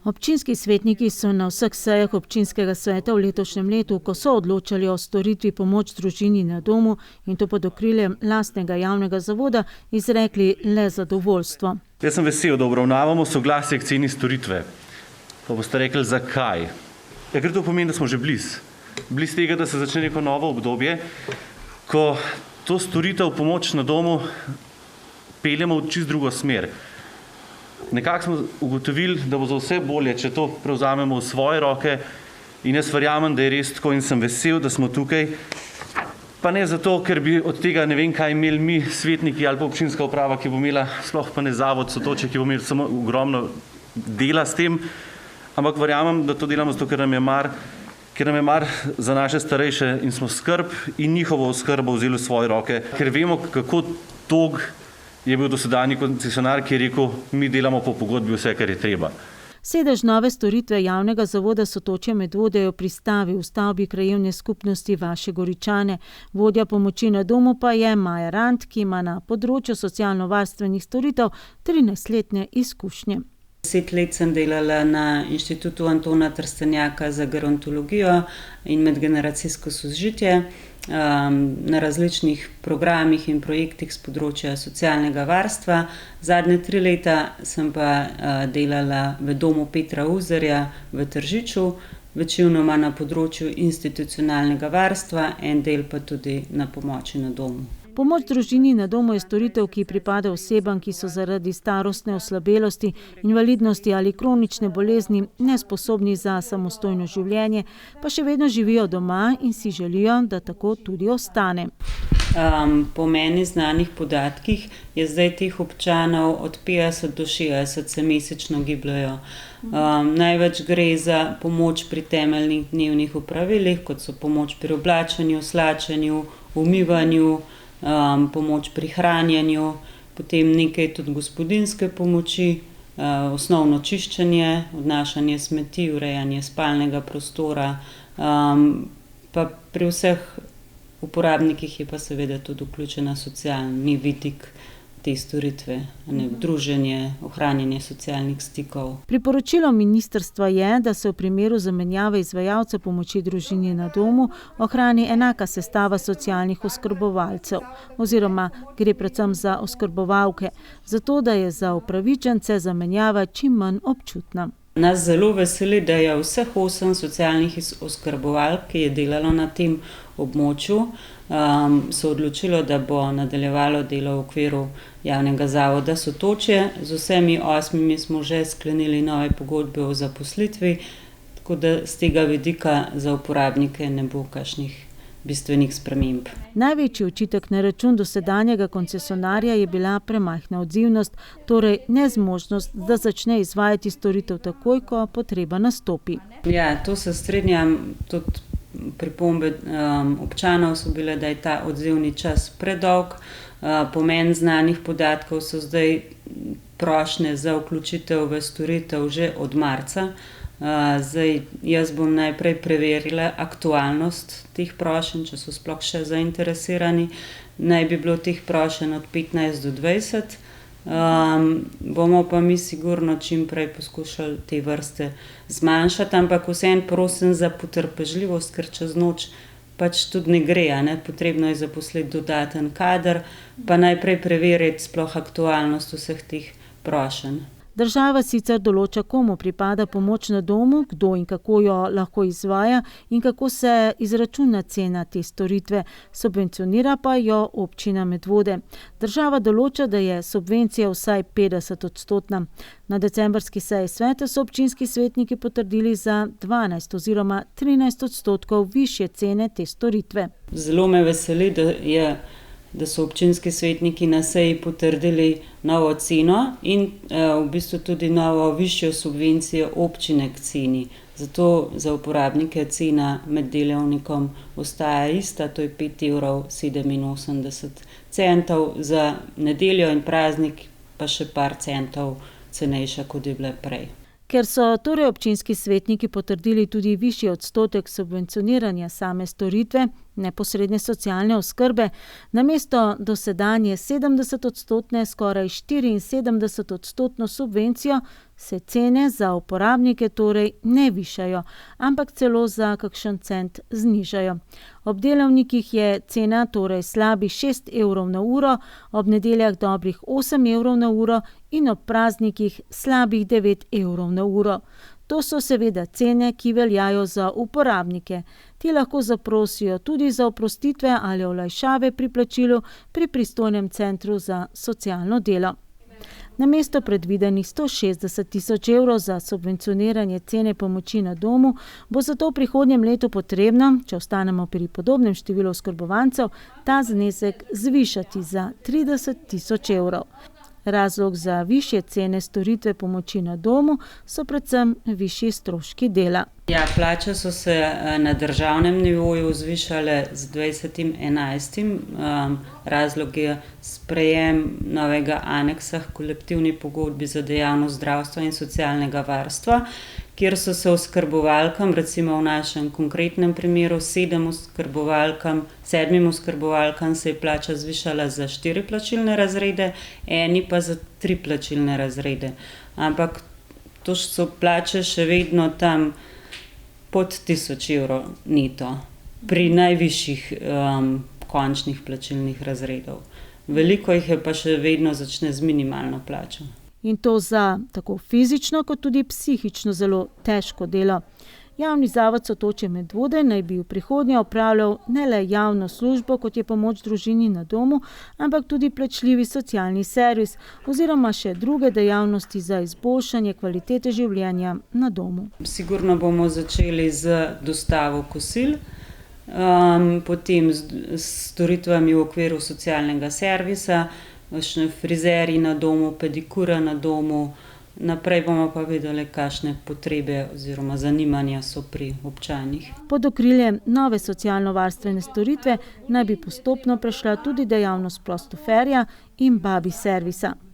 Občinski svetniki so na vseh sejah občinskega sveta v letošnjem letu, ko so odločali o storitvi pomoč družini na domu in to pod okriljem lastnega javnega zavoda, izrekli le zadovoljstvo. Jaz sem vesel, da obravnavamo soglasje k ceni storitve. Pa boste rekli, zakaj? Ja, ker to pomeni, da smo že blizu tega, da se začne neko novo obdobje, ko to storitev pomoč na domu peljemo v čisto drugo smer. Nekako smo ugotovili, da bo za vse bolje, če to prevzamemo v svoje roke in jaz verjamem, da je res tako in sem vesel, da smo tukaj. Pa ne zato, ker bi od tega ne vem kaj imeli mi, svetniki ali pa občinska uprava, ki bo imela, sploh pa ne zavod Sotočje, ki bo imel samo ogromno dela s tem, ampak verjamem, da to delamo zato, ker nam je mar za naše starejše in smo skrb in njihovo oskrbo vzeli v svoje roke, ker vemo, kako tog je bil dosedanji koncesionar, ki je rekel, mi delamo po pogodbi vse, kar je treba. Sedež nove storitve javnega zavoda Sotočje Medvode je pristavi v stavbi krajevne skupnosti Vaše Goričane. Vodja pomoči na domu pa je Maja Rant, ki ima na področju socialno-varstvenih storitev 13-letne izkušnje. 10 let sem delala na Inštitutu Antona Trstenjaka za gerontologijo in medgeneracijsko sožitje, na različnih programih in projektih z področja socialnega varstva. Zadnje 3 leta sem pa delala v domu Petra Uzerja v Tržiču, večinoma na področju institucionalnega varstva, en del pa tudi na pomoči na domu. Pomoč družini na domu je storitev, ki pripada osebam, ki so zaradi starostne oslabelosti, invalidnosti ali kronične bolezni nesposobni za samostojno življenje, pa še vedno živijo doma in si želijo, da tako tudi ostane. Po meni znanih podatkih je zdaj teh občanov od 50 do 60 se mesečno gibljajo. Največ gre za pomoč pri temeljnih dnevnih opravilih, kot so pomoč pri oblačenju, slačenju, umivanju, pomoč pri hranjenju, potem nekaj tudi gospodinjske pomoči, osnovno čiščenje, odnašanje smeti, urejanje spalnega prostora, pa pri vseh uporabnikih je pa seveda tudi vključena socialni vidik te storitve, druženje, ohranjanje socialnih stikov. Priporočilo ministrstva je, da se v primeru zamenjave izvajalca pomoči družini na domu ohrani enaka sestava socialnih oskrbovalcev, oziroma gre predvsem za oskrbovalke, zato da je za upravičence zamenjava čim manj občutna. Nas zelo veseli, da je vseh 8 socialnih oskrbovalk, ki je delalo na tem območju, se odločilo, da bo nadaljevalo delo v okviru javnega zavoda Sotočje. Z vsemi 8 smo že sklenili nove pogodbe o zaposlitvi, tako da z tega vidika za uporabnike ne bo kakšnih bistvenih sprememb. Največji očitek na račun dosedanjega koncesionarja je bila premajhna odzivnost, torej nezmožnost, da začne izvajati storitev takoj, ko potreba nastopi. Ja, to se strinjam, tudi pripombe občanov so bile, da je ta odzivni čas predolg. Pomen znanih podatkov so zdaj prošnje za vključitev v storitev že od marca. Zdaj, jaz bom najprej preverila aktualnost teh prošenj, če so sploh še zainteresirani. Naj bi bilo teh prošenj od 15 do 20. Bomo pa mi sigurno čim prej poskušali te vrste zmanjšati, ampak vseeno prosim za potrpežljivost, ker čez noč pač tudi ne gre, potrebno je zaposliti dodaten kader, pa najprej preveriti sploh aktualnost vseh teh prošenj. Država sicer določa, komu pripada pomoč na domu, kdo in kako jo lahko izvaja in kako se izračuna cena te storitve, subvencionira pa jo občina Medvode. Država določa, da je subvencija vsaj 50-odstotna. Na decembrski seji sveta so občinski svetniki potrdili za 12 oziroma 13% višje cene te storitve. Zelo me veseli, da so občinski svetniki na seji potrdili novo ceno in v bistvu tudi novo višjo subvencijo občine k ceni. Zato za uporabnike cena med delovnikom ostaja ista, to je 5,87 €, za nedeljo in praznik pa še par centov cenejša, kot je bila prej. Ker so torej občinski svetniki potrdili tudi višji odstotek subvencioniranja same storitve neposredne socialne oskrbe, namesto dosedanje 70-odstotne, skoraj 74-odstotno subvencijo, se cene za uporabnike torej ne višajo, ampak celo za kakšen cent znižajo. Ob delavnikih je cena torej slabih 6 evrov na uro, ob nedeljah dobrih 8 evrov na uro in ob praznikih slabih 9 evrov na uro. To so seveda cene, ki veljajo za uporabnike. Ti lahko zaprosijo tudi za oprostitve ali olajšave pri plačilu pri pristojnem centru za socialno delo. Namesto predvidenih 160 tisoč evrov za subvencioniranje cene pomoči na domu bo zato v prihodnjem letu potrebno, če ostanemo pri podobnem številu oskrbovancev, ta znesek zvišati za 30 tisoč evrov. Razlog za višje cene storitve pomoči na domu so predvsem višji stroški dela. Ja, plače so se na državnem nivoju zvišale z 20.11. Razlog je sprejem novega aneksa k kolektivni pogodbi za dejavnost zdravstva in socialnega varstva, kjer so se oskrbovalkam, recimo v našem konkretnem primeru 7 oskrbovalkam se je plača zvišala za 4 plačilne razrede, eni pa za 3 plačilne razrede. Ampak to so plače še vedno tam pod 1000 evrov neto, pri najvišjih končnih plačilnih razredov. Veliko jih je pa še vedno začne z minimalno plačo. In to za tako fizično kot tudi psihično zelo težko delo. Javni zavod Sotočje Medvode naj bi v prihodnje opravljal ne le javno službo, kot je pomoč družini na domu, ampak tudi plačljivi socialni servis oziroma še druge dejavnosti za izboljšanje kvalitete življenja na domu. Sigurno bomo začeli z dostavo kosil, potem s storitvami v okviru socialnega servisa, frizerji na domu, pedikura na domu. Naprej bomo pa videli, kakšne potrebe oziroma zanimanja so pri občanih. Pod okriljem nove socialno-varstvene storitve naj bi postopno prešla tudi dejavnost prostoferja in baby servisa.